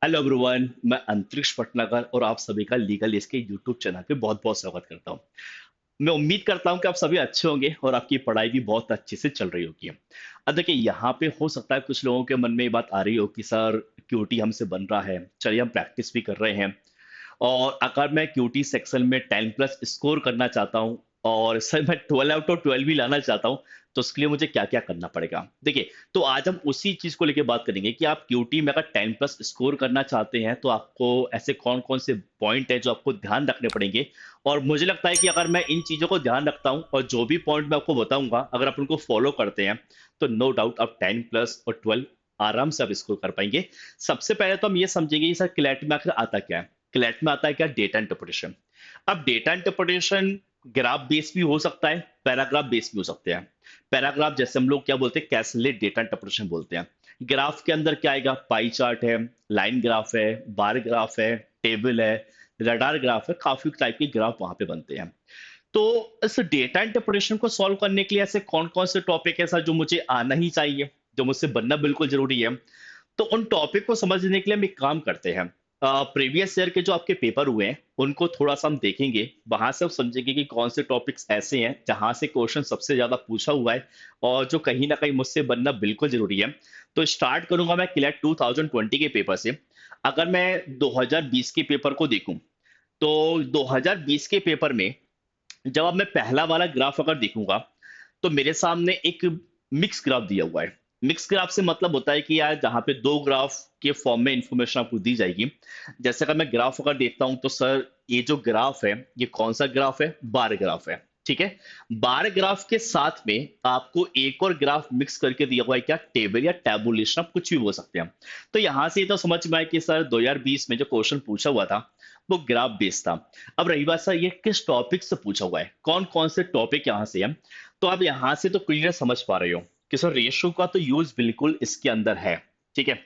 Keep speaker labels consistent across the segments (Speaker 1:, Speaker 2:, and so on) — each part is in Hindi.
Speaker 1: हेलो एवरीवन, मैं अंतरिक्ष भटनागर और आप सभी का लीगल इसके यूट्यूब चैनल पे बहुत बहुत स्वागत करता हूँ। मैं उम्मीद करता हूँ कि आप सभी अच्छे होंगे और आपकी पढ़ाई भी बहुत अच्छे से चल रही होगी। अब देखिए, यहाँ पे हो सकता है कुछ लोगों के मन में ये बात आ रही हो कि सर, क्यूटी हमसे बन रहा है, चलिए हम प्रैक्टिस भी कर रहे हैं। और अगर मैं क्यूटी सेक्शन में 10+ स्कोर करना चाहता हूँ और सर मैं 12 आउट ऑफ 12 भी लाना चाहता हूँ, तो उसके लिए मुझे क्या क्या करना पड़ेगा। देखिए, तो आज हम उसी चीज को लेकर बात करेंगे कि आप क्यूटी में अगर 10+ स्कोर करना चाहते हैं तो आपको ऐसे कौन कौन से पॉइंट है जो आपको ध्यान रखने पड़ेंगे। और मुझे लगता है कि अगर मैं इन चीजों को ध्यान रखता हूँ और जो भी पॉइंट मैं आपको बताऊंगा अगर आप उनको फॉलो करते हैं, तो नो डाउट आप 10+ और 12 आराम से आप स्कोर कर पाएंगे। सबसे पहले तो हम ये समझेंगे कि सर क्लैट में आखिर आता क्या है। क्लैट में आता है क्या, डेटा इंटरप्रिटेशन। अब डेटा इंटरप्रिटेशन ग्राफ बेस भी हो सकता है, पैराग्राफ बेस भी हो सकते हैं। पैराग्राफ जैसे हम लोग क्या बोलते हैं, कैसलेट डेटा इंटरप्रिटेशन बोलते हैं। ग्राफ के अंदर क्या आएगा, पाई चार्ट है, लाइन ग्राफ है, बार ग्राफ है, टेबल है, रडार ग्राफ है, काफी टाइप के ग्राफ वहां पे बनते हैं। तो इस डेटा इंटरप्रिटेशन को सॉल्व करने के लिए ऐसे कौन कौन से टॉपिक है सर जो मुझे आना ही चाहिए, जो मुझसे बनना बिल्कुल जरूरी है। तो उन टॉपिक को समझने के लिए हम एक काम करते हैं। प्रीवियस ईयर के जो आपके पेपर हुए हैं उनको थोड़ा सा हम देखेंगे, वहां से हम समझेंगे कि कौन से टॉपिक्स ऐसे हैं जहां से क्वेश्चन सबसे ज्यादा पूछा हुआ है और जो कहीं ना कहीं मुझसे बनना बिल्कुल जरूरी है। तो स्टार्ट करूंगा मैं क्लैट 2020 के पेपर से। अगर मैं 2020 के पेपर को देखूं, तो 2020 के पेपर में जब अब मैं पहला वाला ग्राफ अगर देखूंगा, तो मेरे सामने एक मिक्स ग्राफ दिया हुआ है। मिक्स ग्राफ से मतलब होता है कि यार जहाँ पे दो ग्राफ के फॉर्म में इंफॉर्मेशन आपको दी जाएगी। जैसे अगर मैं ग्राफ अगर देखता हूं, तो सर ये जो ग्राफ है ये कौन सा ग्राफ है, बार ग्राफ है। ठीक है। बार ग्राफ के साथ में आपको एक और ग्राफ मिक्स करके दिया हुआ है, क्या, टेबल या टैबुलेशन, आप कुछ भी बोल सकते हैं। तो यहां से ये तो समझ में आया कि सर 2020 में जो क्वेश्चन पूछा हुआ था वो ग्राफ बेस्ड था। अब रही बात सर ये किस टॉपिक से पूछा हुआ है, कौन कौन से टॉपिक यहाँ से है। तो आप यहाँ से तो क्लियर समझ पा रहे हो कि सर रेशो का तो यूज बिल्कुल इसके अंदर है। ठीक है।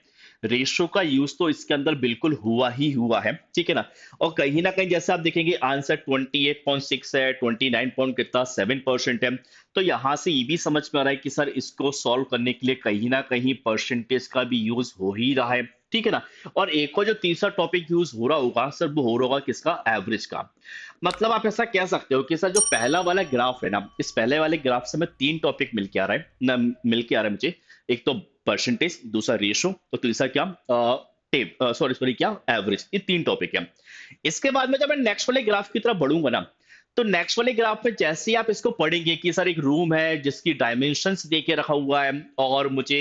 Speaker 1: रेशो का यूज तो इसके अंदर बिल्कुल हुआ ही हुआ है, ठीक है ना। और कहीं ना कहीं जैसे आप देखेंगे आंसर 28.6 है, 29 पॉइंट कितना 7% है। तो यहां से ये भी समझ में आ रहा है कि सर इसको सॉल्व करने के लिए कहीं ना कहीं परसेंटेज का भी यूज हो ही रहा है, ठीक है ना। और एक और जो तीसरा टॉपिक यूज हो रहा होगा सर, वो हो रहा होगा किसका, एवरेज का। मतलब आप ऐसा कह सकते हो कि सर जो पहला वाला ग्राफ है ना, इस पहले वाले ग्राफ से मैं तीन टॉपिक मिलके आ रहा है ना, मिलके आ रहा है मुझे। एक तो परसेंटेज, दूसरा रेशो, और तीसरा क्या, टेप, सॉरी सॉरी क्या, एवरेज। ये तीन टॉपिक है। इसके बाद में जब मैं नेक्स्ट वाले ग्राफ की तरफ बढ़ूंगा ना, तो नेक्स्ट वाले ग्राफ में जैसे ही आप इसको पढ़ेंगे कि सर एक रूम है जिसकी डायमेंशंस दे के रखा हुआ है और मुझे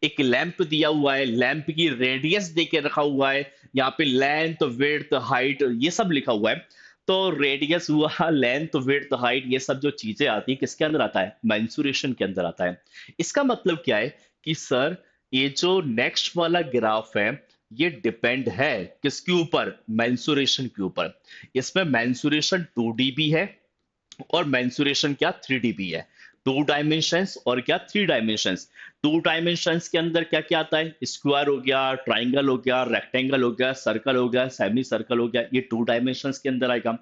Speaker 1: एक लैंप दिया हुआ है, लैंप की रेडियस दे के रखा हुआ है, यहाँ पे लेंथ विड्थ हाइट ये सब लिखा हुआ है। तो रेडियस हुआ, लेंथ विड्थ हाइट, ये सब जो चीजें आती है किसके अंदर आता है, मेंसुरेशन के अंदर आता है। इसका मतलब क्या है कि सर ये जो नेक्स्ट वाला ग्राफ है ये डिपेंड है किसके ऊपर, मेंसुरेशन के ऊपर। इसमें मेंसुरेशन 2D भी है और मेंसुरेशन क्या, 3D भी है। 2 डायमेंशंस और क्या, 3 डायमेंशंस। 2 डायमेंशंस के अंदर क्या क्या आता है, स्क्वायर हो गया, ट्राइंगल हो गया, रेक्टेंगल हो गया, सर्कल हो गया, सेमी सर्कल हो गया, ये 2 डायमेंशंस के अंदर आएगा।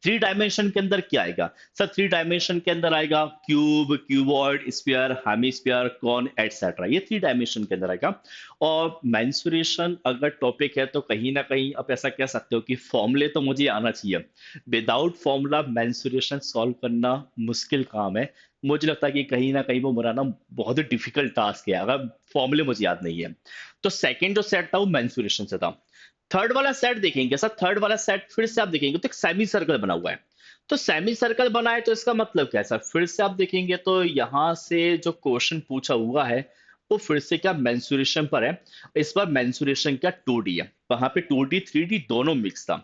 Speaker 1: 3 डायमेंशन के अंदर क्या आएगा सर, 3 डायमेंशन के अंदर आएगा cube, cuboid, sphere, hemisphere, cone etcetera, ये 3 डायमेंशन के अंदर आएगा। और मेंसुरेशन अगर टॉपिक है तो कहीं ना कहीं आप ऐसा कह सकते हो कि फॉर्मूले तो मुझे आना चाहिए। विदाउट फॉर्मूला मेंसुरेशन सॉल्व करना मुश्किल काम है। मुझे लगता है कि कहीं ना कहीं वो मेरा ना बहुत ही डिफिकल्ट टास्क है अगर फॉर्मूले मुझे याद नहीं है। तो सेकंड जो सेट था वो मेंसुरेशन से था। थर्ड वाला सेट देखेंगे सर, थर्ड वाला सेट फिर से आप देखेंगे तो एक सेमी सर्कल बना हुआ है। तो सेमी सर्कल बना है तो इसका मतलब क्या है सर, फिर से आप देखेंगे तो यहाँ से जो क्वेश्चन पूछा हुआ है वो फिर से क्या, मेंसुरेशन पर है। इस बार मेंसुरेशन क्या, 2D है। वहां पे 2D 3D दोनों मिक्स था।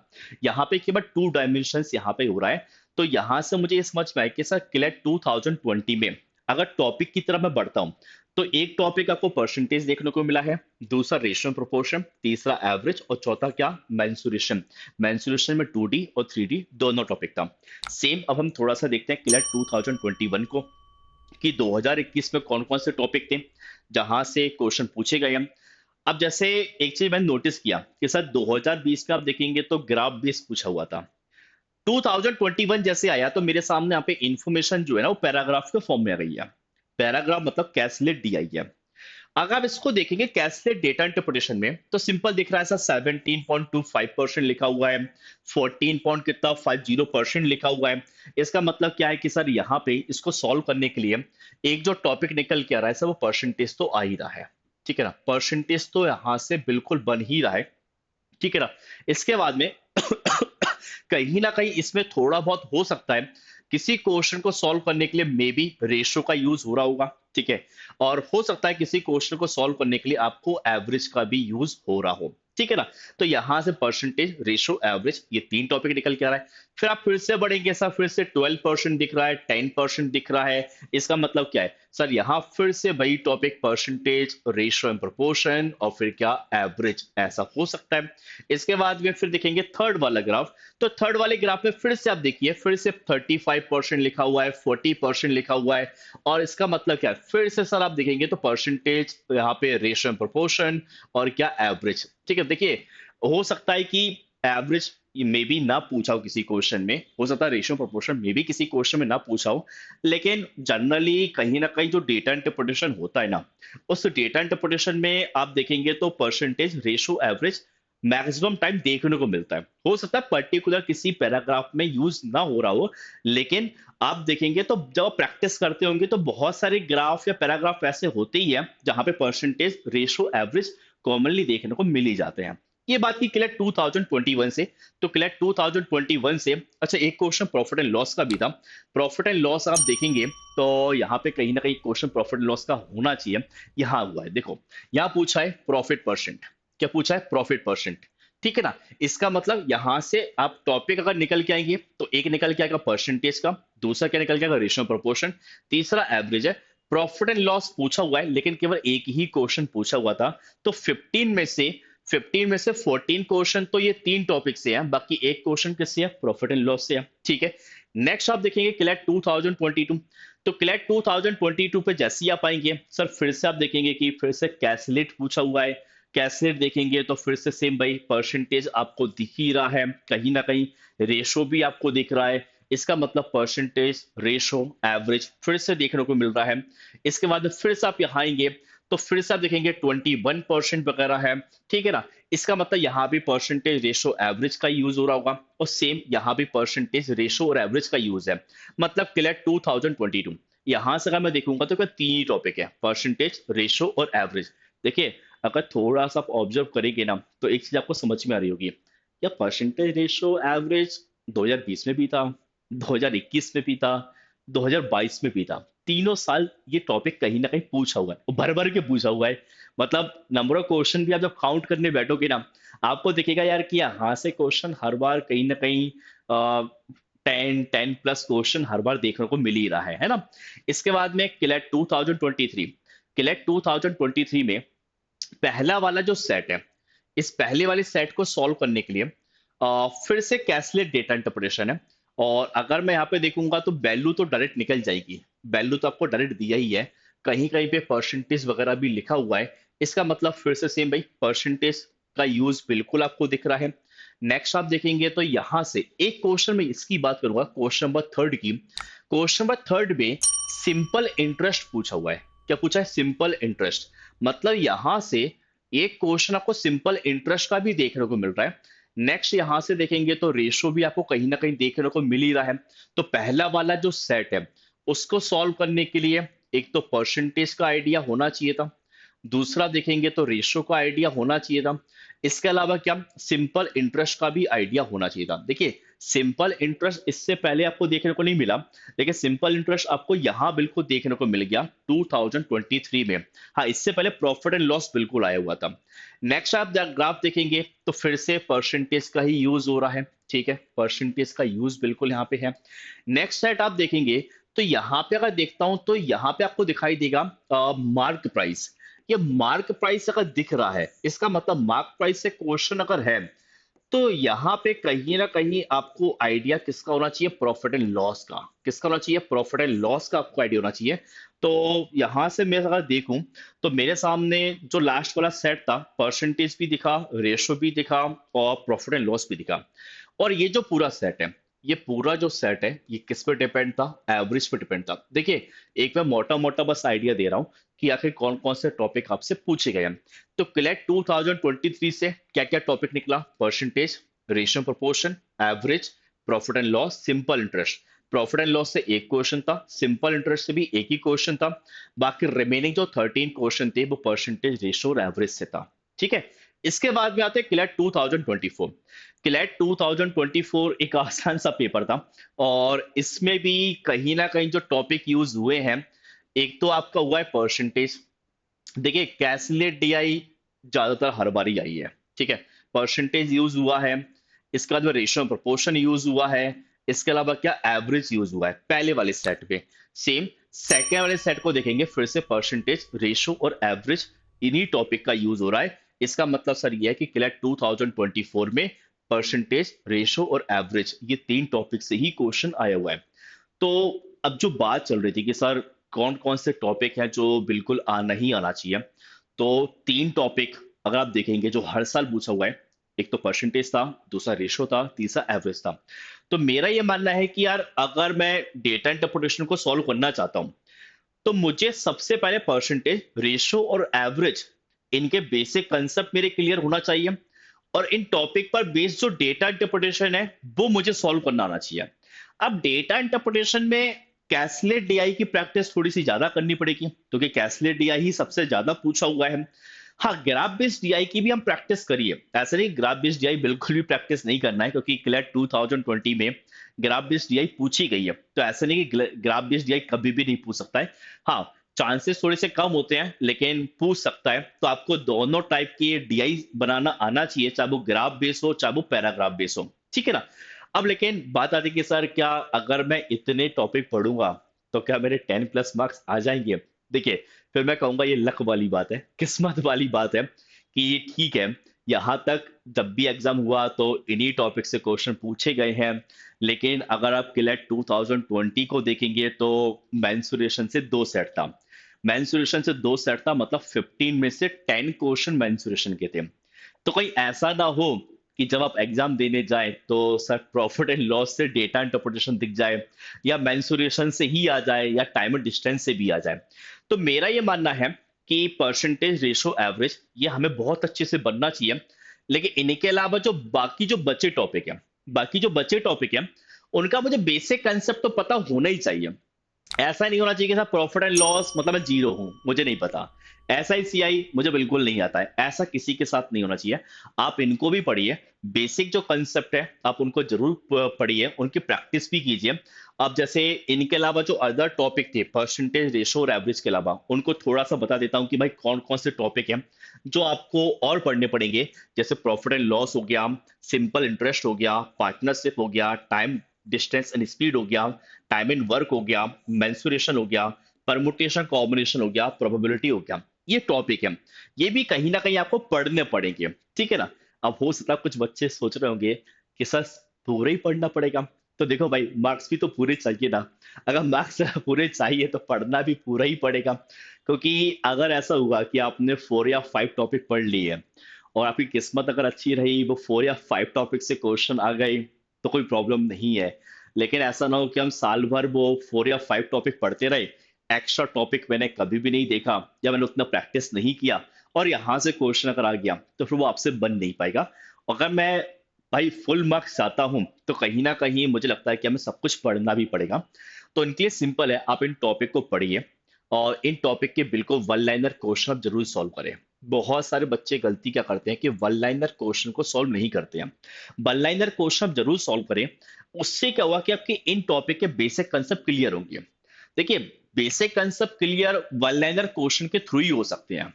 Speaker 1: यहाँ पे केवल 2 डायमेंशन यहाँ पे हो रहा है। तो यहाँ से मुझे ये समझ में आया कि सर क्लैट 2020 में अगर टॉपिक की तरफ मैं बढ़ता हूँ, तो एक टॉपिक आपको परसेंटेज देखने को मिला है, दूसरा रेशियो प्रोपोर्शन, तीसरा एवरेज और चौथा क्या, मेंसुरेशन। मेंसुरेशन में 2D और 3D दोनों टॉपिक था। सेम अब हम थोड़ा सा देखते हैं क्लैट 2021 को कि 2021 में कौन कौन से टॉपिक थे जहां से क्वेश्चन पूछे गए हैं। अब जैसे एक चीज मैंने नोटिस किया कि सर 2020 का आप देखेंगे तो ग्राफ बेस पूछा हुआ था। 2021 जैसे आया तो मेरे सामने यहाँ पे इंफॉर्मेशन जो है ना वो पैराग्राफ के फॉर्म में आ गई है। पैराग्राफ मतलब कैसलेट दी आई है। अगर आप इसको देखेंगे कैशलेट डेटा इंटरप्रिटेशन में तो सिंपल दिख रहा है सर, 17.25% लिखा हुआ है, 14 पॉइंट कितना 50% लिखा हुआ है। इसका मतलब क्या है कि सर यहाँ पे इसको सॉल्व करने के लिए एक जो टॉपिक निकल के आ रहा है सर, वो परसेंटेज तो आ ही रहा है। ठीक है ना, परसेंटेज तो यहाँ से बिल्कुल बन ही रहा है। ठीक है ना। इसके बाद में कहीं ना कहीं इसमें थोड़ा बहुत हो सकता है किसी क्वेश्चन को सॉल्व करने के लिए मे बी रेशो का यूज हो रहा होगा। ठीक है। और हो सकता है किसी क्वेश्चन को सॉल्व करने के लिए आपको एवरेज का भी यूज हो रहा हो। ठीक है ना। तो यहां से परसेंटेज, रेशो, एवरेज, ये तीन टॉपिक निकल के आ रहा है। फिर आप फिर से बढ़ेंगे सर, फिर से 12% दिख रहा है, 10% दिख रहा है। इसका मतलब क्या है सर, यहाँ फिर से वही topic percentage, ratio and proportion और फिर क्या एवरेज, ऐसा हो सकता है। इसके बाद में फिर देखेंगे थर्ड वाला ग्राफ। तो थर्ड वाले ग्राफ में फिर से आप देखिए, फिर से 35% लिखा हुआ है, 40% लिखा हुआ है। और इसका मतलब क्या है, फिर से सर आप देखेंगे तो परसेंटेज, यहाँ पे रेशियो एंड प्रोपोर्शन और क्या एवरेज। ठीक है। देखिए, हो सकता है कि एवरेज मे बी ना पूछा हो किसी क्वेश्चन में, हो सकता है रेशियो प्रोपोर्शन मे बी किसी क्वेश्चन में ना पूछा हो। लेकिन जनरली कहीं ना कहीं जो डेटा इंटरप्रिटेशन होता है ना, उस डेटा इंटरप्रिटेशन में आप देखेंगे तो percentage, ratio, average maximum time देखने को मिलता है। हो सकता है पर्टिकुलर किसी पैराग्राफ में यूज ना हो रहा हो, लेकिन आप देखेंगे तो जब आप प्रैक्टिस करते होंगे तो बहुत सारे ग्राफ या पैराग्राफ ऐसे होते ही है जहां पे परसेंटेज, रेशियो, एवरेज कॉमनली देखने को मिल ही जाते हैं। ये बात की क्लियर 2021 से। तो क्लियर 2021 से अच्छा, एक क्वेश्चन प्रॉफिट एंड लॉस का भी था। प्रॉफिट एंड लॉस आप देखेंगे तो यहाँ पे कहीं ना कहीं क्वेश्चन प्रॉफिट एंड लॉस का होना चाहिए। यहाँ हुआ है, देखो, यहाँ पूछा है प्रॉफिट परसेंट। क्या पूछा है? Profit percent. ठीक है ना। इसका मतलब यहां से आप टॉपिक अगर निकल के आएंगे तो एक निकल के आएगा परसेंटेज का, दूसरा क्या निकल के आएगा, रेशियो प्रोपोर्शन, तीसरा एवरेज है। प्रॉफिट एंड लॉस पूछा हुआ है लेकिन केवल एक ही क्वेश्चन पूछा हुआ था। तो 15 में से 14 क्वेश्चन तो ये तीन टॉपिक से है, बाकी एक क्वेश्चन किससे है, प्रॉफिट एंड लॉस से है। ठीक है। नेक्स्ट आप देखेंगे क्लैट 2022। तो क्लैट 2022 पे जैसे ही आप आएंगे सर, फिर से आप देखेंगे कि फिर से कैसलेट पूछा हुआ है। कैसलेट देखेंगे तो फिर से सेम भाई, परसेंटेज आपको दिख ही रहा है, कहीं ना कहीं रेशो भी आपको दिख रहा है। इसका मतलब परसेंटेज, रेशो, एवरेज फिर से देखने को मिल रहा है। इसके बाद फिर से आप यहाँ आएंगे तो फिर से आप देखेंगे 21% वगैरह है। ठीक है ना। इसका मतलब यहाँ भी परसेंटेज, रेशो, एवरेज का यूज हो रहा होगा और सेम यहाँ भी परसेंटेज, रेशो और एवरेज का यूज है। मतलब क्लियर 2022। यहां से अगर मैं देखूंगा तो क्या तीन ही टॉपिक है, परसेंटेज, रेशो और एवरेज। देखिए, अगर थोड़ा सा आप ऑब्जर्व करेंगे ना तो एक चीज आपको समझ में आ रही होगी, या परसेंटेज, रेशो, एवरेज 2020 में भी था, 2021 में भी था, 2022 में भी था। तीनों साल ये टॉपिक कहीं ना कहीं पूछा हुआ है, और भर भर के पूछा हुआ है। मतलब नंबर ऑफ क्वेश्चन भी आप जब काउंट करने बैठोगे ना, आपको दिखेगा यार कि यहाँ से क्वेश्चन हर बार कहीं ना कहीं 10 प्लस क्वेश्चन हर बार देखने को मिल ही रहा है ना। इसके बाद में क्लेट 2023। क्लेट 2023 में पहला वाला जो सेट है, इस पहले वाले सेट को सॉल्व करने के लिए फिर से कैसलेट डेटा इंटरप्रिटेशन है। और अगर मैं यहाँ पे देखूंगा तो वैल्यू तो डायरेक्ट निकल जाएगी, वैल्यू तो आपको डायरेक्ट दिया ही है, कहीं कहीं पे परसेंटेज वगैरह भी लिखा हुआ है। इसका मतलब फिर से सेम भाई, परसेंटेज का यूज बिल्कुल आपको दिख रहा है। नेक्स्ट आप देखेंगे तो यहां से एक क्वेश्चन में इसकी बात करूंगा, क्वेश्चन नंबर थर्ड की। क्वेश्चन नंबर थर्ड में सिंपल इंटरेस्ट पूछा हुआ है। क्या पूछा है? Simple interest. मतलब यहां से एक क्वेश्चन आपको सिंपल इंटरेस्ट का भी देखने को मिल रहा है। नेक्स्ट यहां से देखेंगे तो रेशो भी आपको कहीं ना कहीं देखने को मिल ही रहा है। तो पहला वाला जो सेट है उसको सॉल्व करने के लिए एक तो परसेंटेज का आइडिया होना चाहिए था, दूसरा देखेंगे तो रेशो का आइडिया होना चाहिए था। इसके अलावा क्या, सिंपल इंटरेस्ट का भी आइडिया होना चाहिए था। देखिए, सिंपल इंटरेस्ट इससे पहले आपको देखने को नहीं मिला, लेकिन सिंपल इंटरेस्ट आपको यहां बिल्कुल देखने को मिल गया 2023 में। हाँ, इससे पहले प्रॉफिट एंड लॉस बिल्कुल आया हुआ था। नेक्स्ट आप ग्राफ देखेंगे तो फिर से परसेंटेज का ही यूज हो रहा है। ठीक है, परसेंटेज का यूज बिल्कुल यहाँ पे है। नेक्स्ट सेट आप देखेंगे तो यहाँ पे अगर देखता हूं तो यहाँ पे आपको दिखाई देगा मार्क प्राइस। ये मार्क प्राइस अगर दिख रहा है, इसका मतलब मार्क प्राइस से क्वेश्चन अगर है, तो यहाँ पे कहीं ना कहीं आपको आइडिया किसका होना चाहिए, प्रॉफिट एंड लॉस का। किसका होना चाहिए? प्रॉफिट एंड लॉस का आपको आइडिया होना चाहिए। तो यहां से मैं अगर देखूं तो मेरे सामने जो लास्ट वाला सेट था, परसेंटेज भी दिखा, रेशो भी दिखा और प्रॉफिट एंड लॉस भी दिखा। और ये जो पूरा सेट है, ये पूरा जो सेट है ये किस पे डिपेंड था? एवरेज पे डिपेंड था। देखिए, एक मैं मोटा मोटा बस आइडिया दे रहा हूँ कि आखिर कौन कौन से टॉपिक आपसे पूछे गए हैं। तो क्लैट 2023 से क्या क्या टॉपिक निकला? Percentage, ratio proportion, average, profit and loss, simple interest. Profit and loss से एक क्वेश्चन था, सिंपल इंटरेस्ट से भी एक ही क्वेश्चन था। बाकी रिमेनिंग जो 13 क्वेश्चन थे वो परसेंटेज, रेशियो और एवरेज से था। ठीक है। इसके बाद में आते हैं क्लैट 2024। क्लैट 2024 एक आसान सा पेपर था, और इसमें भी कहीं ना कहीं जो टॉपिक यूज हुए हैं, एक तो आपका हुआ है परसेंटेज। देखिए, कैसलेट डीआई ज्यादातर हर बार ही आई है। ठीक है। परसेंटेज यूज हुआ है। इसके बाद में रेशियो प्रोपोर्शन यूज हुआ है। इसके अलावा क्या एवरेज यूज हुआ है पहले वाले सेट पे। सेम सेकेंड वाले सेट को देखेंगे, फिर से परसेंटेज, रेशियो और एवरेज इन्हीं टॉपिक का यूज हो रहा है। इसका मतलब सर ये है कि क्लैट 2024 में परसेंटेज, रेशियो और एवरेज ये तीन टॉपिक से ही क्वेश्चन आया हुआ है। तो अब जो बात चल रही थी कि सर कौन कौन से टॉपिक हैं जो बिल्कुल नहीं आना चाहिए, तो तीन टॉपिक अगर आप देखेंगे जो हर साल पूछा हुआ है, एक तो परसेंटेज था, दूसरा रेशो था, तीसरा एवरेज था। तो मेरा ये मानना है कि यार अगर मैं डेटा इंटरप्रिटेशन को सॉल्व करना चाहता हूँ, तो मुझे सबसे पहले परसेंटेज, रेशो और एवरेज इनके बेसिक कंसेप्ट मेरे क्लियर होना चाहिए, और इन टॉपिक पर बेस्ड जो डेटा इंटरप्रिटेशन है वो मुझे सॉल्व करना आना चाहिए। अब डेटा इंटरप्रिटेशन में कैसलेट डीआई की प्रैक्टिस थोड़ी सी ज्यादा करनी पड़ेगी, क्योंकि कैसलेट डीआई ही सबसे ज्यादा पूछा हुआ है। हाँ, ग्राफ बेस्ड डीआई की भी हम प्रैक्टिस करिए, ऐसा नहीं ग्राफ बेस्ड डीआई बिल्कुल भी प्रैक्टिस नहीं करना है, क्योंकि क्लैट 2020 में ग्राफ बेस्ड डीआई पूछी गई है, तो ऐसा नहीं कि ग्राफ बेस्ड डीआई कभी भी नहीं पूछ सकता है। हाँ, चांसेस थोड़े से कम होते हैं, लेकिन पूछ सकता है। तो आपको दोनों टाइप की डीआई बनाना आना चाहिए, चाहे वो ग्राफ बेस हो चाहे वो पैराग्राफ बेस हो। ठीक है ना। अब लेकिन बात आती है कि सर क्या अगर मैं इतने टॉपिक पढ़ूंगा तो क्या मेरे 10+ मार्क्स आ जाएंगे? देखिए, फिर मैं कहूंगा ये लक वाली बात है, किस्मत वाली बात है कि ये ठीक है। यहाँ तक जब भी एग्जाम हुआ तो इन्हीं टॉपिक से क्वेश्चन पूछे गए हैं। लेकिन अगर आप क्लैट 2020 को देखेंगे तो मेंसुरेशन से दो सेट था। मेंसुरेशन से दो सेट था, मतलब 15 में से 10 क्वेश्चन मेंसुरेशन के थे। तो कहीं ऐसा ना हो कि जब आप एग्जाम देने जाए तो सर प्रॉफिट एंड लॉस से डेटा इंटरप्रिटेशन दिख जाए, या मेंसुरेशन से ही आ जाए, या टाइम एंड डिस्टेंस से भी आ जाए। तो मेरा ये मानना है कि परसेंटेज, रेशो, एवरेज ये हमें बहुत अच्छे से बनना चाहिए। लेकिन इनके अलावा जो बाकी जो बचे टॉपिक है, बाकी जो बचे टॉपिक है उनका मुझे बेसिक कंसेप्ट तो पता होना ही चाहिए। ऐसा नहीं होना चाहिए कि साहब प्रॉफिट एंड लॉस मतलब मैं जीरो हूं, मुझे नहीं पता। SICI मुझे बिल्कुल नहीं आता है, ऐसा किसी के साथ नहीं होना चाहिए। आप इनको भी पढ़िए, बेसिक जो कंसेप्ट है आप उनको जरूर पढ़िए, उनकी प्रैक्टिस भी कीजिए। अब जैसे इनके अलावा जो अदर टॉपिक थे, परसेंटेज, रेशो और एवरेज के अलावा, उनको थोड़ा सा बता देता हूँ कि भाई कौन कौन से टॉपिक हैं जो आपको और पढ़ने पड़ेंगे। जैसे प्रॉफिट एंड लॉस हो गया, सिंपल इंटरेस्ट हो गया, पार्टनरशिप हो गया, टाइम डिस्टेंस एंड स्पीड हो गया, टाइम इन वर्क हो गया, मेंसुरेशन हो गया, परमुटेशन कॉम्बिनेशन हो गया, प्रोबेबिलिटी हो गया। ये टॉपिक है, ये भी कहीं ना कहीं आपको पढ़ने पड़ेंगे। ठीक है ना। अब हो सकता है कुछ बच्चे सोच रहे होंगे कि सर पूरे ही पढ़ना पड़ेगा। तो देखो भाई, मार्क्स भी तो पूरे चाहिए ना। अगर मार्क्स पूरे चाहिए तो पढ़ना भी पूरा ही पड़ेगा, क्योंकि अगर ऐसा हुआ कि आपने 4 या 5 टॉपिक पढ़ लिए और आपकी किस्मत अगर अच्छी रही, वो 4 या 5 टॉपिक से क्वेश्चन आ गए, तो कोई प्रॉब्लम नहीं है। लेकिन ऐसा ना हो कि हम साल भर वो 4 या 5 टॉपिक पढ़ते रहे, एक्स्ट्रा टॉपिक मैंने कभी भी नहीं देखा या मैंने उतना प्रैक्टिस नहीं किया, और यहाँ से क्वेश्चन अगर आ गया तो फिर वो आपसे बन नहीं पाएगा। अगर मैं भाई फुल मार्क्स चाहता हूँ तो कहीं ना कहीं मुझे लगता है कि हमें सब कुछ पढ़ना भी पड़ेगा। तो इनके लिए सिंपल है, आप इन टॉपिक को पढ़िए, और इन टॉपिक के बिल्कुल वन लाइनर क्वेश्चन आप जरूर सॉल्व करें। बहुत सारे बच्चे गलती क्या करते हैं कि वन लाइनर क्वेश्चन को सॉल्व नहीं करते हैं। वन लाइनर क्वेश्चन आप जरूर सॉल्व करें। उससे क्या हुआ कि आपके इन टॉपिक के बेसिक कंसेप्ट क्लियर होंगे। देखिए, basic concept clear one liner question के थ्रू ही हो सकते हैं।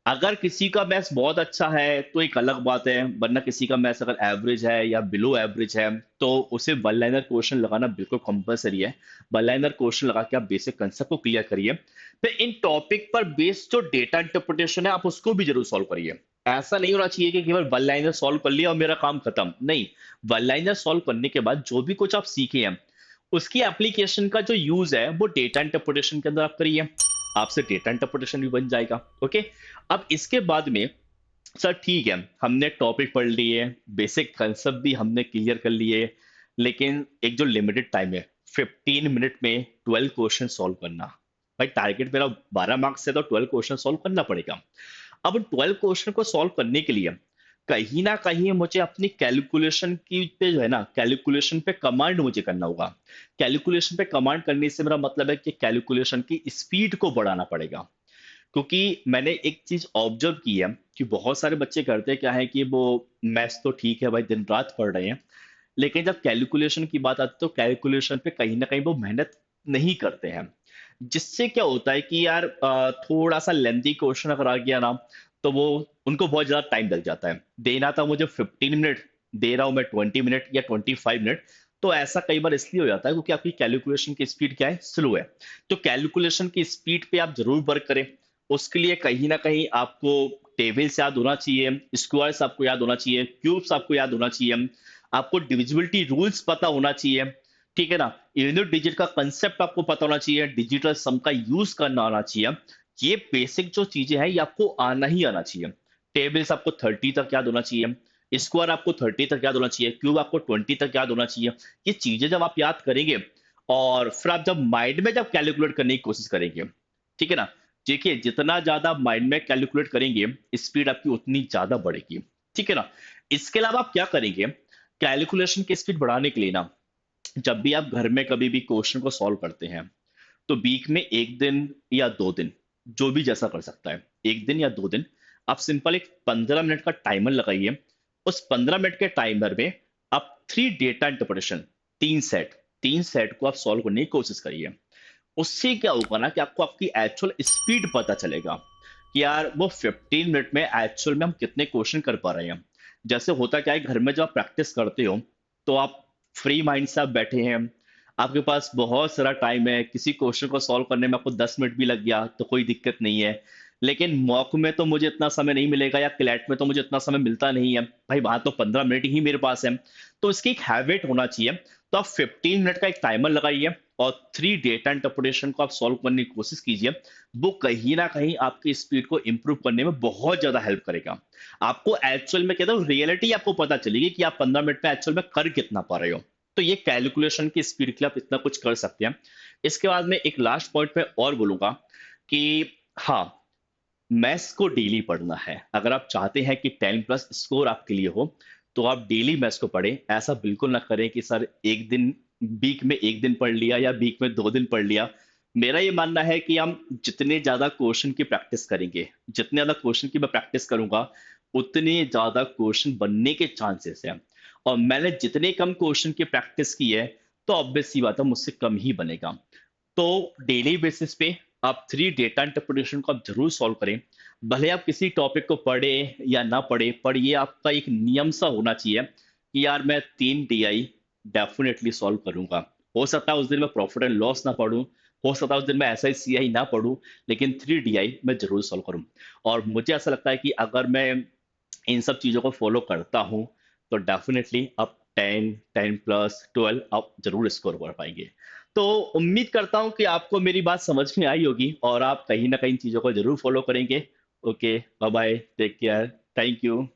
Speaker 1: अगर किसी का मैथ्स बहुत अच्छा है तो एक अलग बात है, वरना किसी का मैथ्स अगर एवरेज है या बिलो एवरेज है तो उसे वन लाइनर क्वेश्चन लगाना बिल्कुल कंपलसरी है। वन लाइनर क्वेश्चन लगा के आप बेसिक कंसेप्ट को क्लियर करिए। फिर इन टॉपिक पर बेस्ड जो डेटा इंटरप्रिटेशन है आप उसको भी जरूर सॉल्व करिए। ऐसा नहीं होना चाहिए कि केवल वन लाइनर सॉल्व कर लिया और मेरा काम खत्म, नहीं। वन लाइनर सॉल्व करने के बाद जो भी कुछ आप सीखे हैं उसकी एप्लीकेशन का जो यूज है वो डेटा इंटरप्रिटेशन के अंदर आप करिए, आपसे डेटा इंटरप्रिटेशन भी बन जाएगा। ओके। अब इसके बाद में सर ठीक है, हमने टॉपिक पढ़ लिए, बेसिक कंसेप्ट भी हमने क्लियर कर लिए, लेकिन एक जो लिमिटेड टाइम है, 15 मिनट में 12 क्वेश्चन सॉल्व करना। भाई टारगेट मेरा 12 मार्क्स है, तो 12 क्वेश्चन सॉल्व करना पड़ेगा। अब उन 12 क्वेश्चन को सॉल्व करने के लिए कहीं ना कहीं मुझे अपनी कैलकुलेशन की पे जो है ना, कैलकुलेशन पे कमांड मुझे करना होगा। कैलकुलेशन पे कमांड करने से मेरा मतलब है कि कैलकुलेशन की स्पीड को बढ़ाना पड़ेगा। क्योंकि मैंने एक चीज ऑब्जर्व की है कि बहुत सारे बच्चे करते क्या है कि वो मैथ्स तो ठीक है भाई, दिन रात पढ़ रहे हैं, लेकिन जब कैलकुलेशन की बात आती है तो कैलकुलेशन पे कहीं ना कहीं वो मेहनत नहीं करते हैं। जिससे क्या होता है कि यार थोड़ा सा लेंथी क्वेश्चन अगर आ गया ना, तो वो उनको बहुत ज्यादा टाइम लग जाता है। देना था मुझे 15 मिनट, दे रहा हूँ मैं 20 मिनट या 25 मिनट। तो ऐसा कई बार इसलिए हो जाता है क्योंकि आपकी कैलकुलेशन की स्पीड क्या है, स्लो है। तो कैलकुलेशन की स्पीड पे आप जरूर वर्क करें। उसके लिए कहीं ना कहीं आपको टेबल्स याद होना चाहिए, स्क्वायर्स आपको याद होना चाहिए, क्यूब्स आपको याद होना चाहिए, आपको डिविजिबिलिटी रूल्स पता होना चाहिए। ठीक है ना। यूनिट डिजिट का कंसेप्ट आपको पता होना चाहिए, डिजिटल सम का यूज करना आना चाहिए। ये बेसिक जो चीजें हैं ये आपको आना ही आना चाहिए। टेबल्स आपको 30 तक याद होना चाहिए, स्क्वायर आपको 30 तक याद होना चाहिए, क्यूब आपको 20 तक याद होना चाहिए। ये चीजें जब आप याद करेंगे और फिर आप जब माइंड में जब कैलकुलेट करने की कोशिश करेंगे, ठीक है ना। देखिए जितना ज्यादा माइंड में कैलकुलेट करेंगे, स्पीड आपकी उतनी ज्यादा बढ़ेगी। ठीक है ना। इसके अलावा आप क्या करेंगे, कैलकुलेशन की स्पीड बढ़ाने के लिए ना, जब भी आप घर में कभी भी क्वेश्चन को सॉल्व करते हैं, तो वीक में 1 दिन या 2 दिन, जो भी जैसा कर सकता है, 1 दिन या 2 दिन, आप सिंपल एक 15 मिनट का टाइमर लगाइए। उस 15 मिनट के टाइमर में आप 3 डेटा इंटरप्रिटेशन, 3 सेट, 3 सेट को आप सॉल्व करने की कोशिश करिए। उससे क्या होगा ना कि आपको आपकी एक्चुअल स्पीड पता चलेगा कि यार वो 15 मिनट में एक्चुअल में हम कितने क्वेश्चन कर पा रहे हैं। जैसे होता क्या है, घर में जब आप प्रैक्टिस करते हो तो आप फ्री माइंड से आप बैठे हैं, आपके पास बहुत सारा टाइम है, किसी क्वेश्चन को सॉल्व करने में आपको 10 मिनट भी लग गया तो कोई दिक्कत नहीं है। लेकिन मॉक में तो मुझे इतना समय नहीं मिलेगा, या क्लैट में तो मुझे इतना समय मिलता नहीं है भाई, वहां तो 15 मिनट ही मेरे पास है। तो इसकी एक हैबिट होना चाहिए। तो आप 15 मिनट का एक टाइमर लगाइए और 3 डेटा इंटरप्रिटेशन को आप सॉल्व करने की कोशिश कीजिए। वो कहीं ना कहीं आपकी स्पीड को इंप्रूव करने में बहुत ज्यादा हेल्प करेगा। आपको एक्चुअल में कहता हूँ रियलिटी आपको पता चलेगी कि आप 15 मिनट में एक्चुअल में कर कितना पा रहे हो। तो ये कैलकुलेशन की स्पीड के लिए आप इतना कुछ कर सकते हैं। इसके बाद में एक लास्ट पॉइंट में और बोलूंगा कि हाँ, मैथ्स को डेली पढ़ना है। अगर आप चाहते हैं कि 10+ स्कोर आपके लिए हो, तो आप डेली मैथ्स को पढ़ें। ऐसा बिल्कुल ना करें कि सर एक दिन, वीक में 1 दिन पढ़ लिया या वीक में 2 दिन पढ़ लिया। मेरा ये मानना है कि हम जितने ज्यादा क्वेश्चन की प्रैक्टिस करेंगे, जितने ज्यादा क्वेश्चन की मैं प्रैक्टिस करूंगा, उतने ज्यादा क्वेश्चन बनने के चांसेस हैं। और मैंने जितने कम क्वेश्चन की प्रैक्टिस की है, तो ऑब्वियस सी बात है मुझसे कम ही बनेगा। तो डेली बेसिस पे आप 3 डेटा इंटरप्रिटेशन को आप जरूर सॉल्व करें। भले आप किसी टॉपिक को पढ़े या ना पढ़े, पर ये आपका एक नियम सा होना चाहिए कि यार मैं 3 DI डेफिनेटली सॉल्व करूंगा। हो सकता है उस दिन मैं प्रॉफिट एंड लॉस ना पढ़ूं, हो सकता है उस दिन मैं SICI ना पढ़ूं, लेकिन 3 DI मैं जरूर सॉल्व करूं। और मुझे ऐसा लगता है कि अगर मैं इन सब चीज़ों को फॉलो करता हूँ, तो डेफिनेटली आप 10, 10+, 12 आप जरूर स्कोर कर पाएंगे। तो उम्मीद करता हूँ कि आपको मेरी बात समझ में आई होगी और आप कहीं ना कहीं चीज़ों को जरूर फॉलो करेंगे। Okay, bye bye, take care, thank you.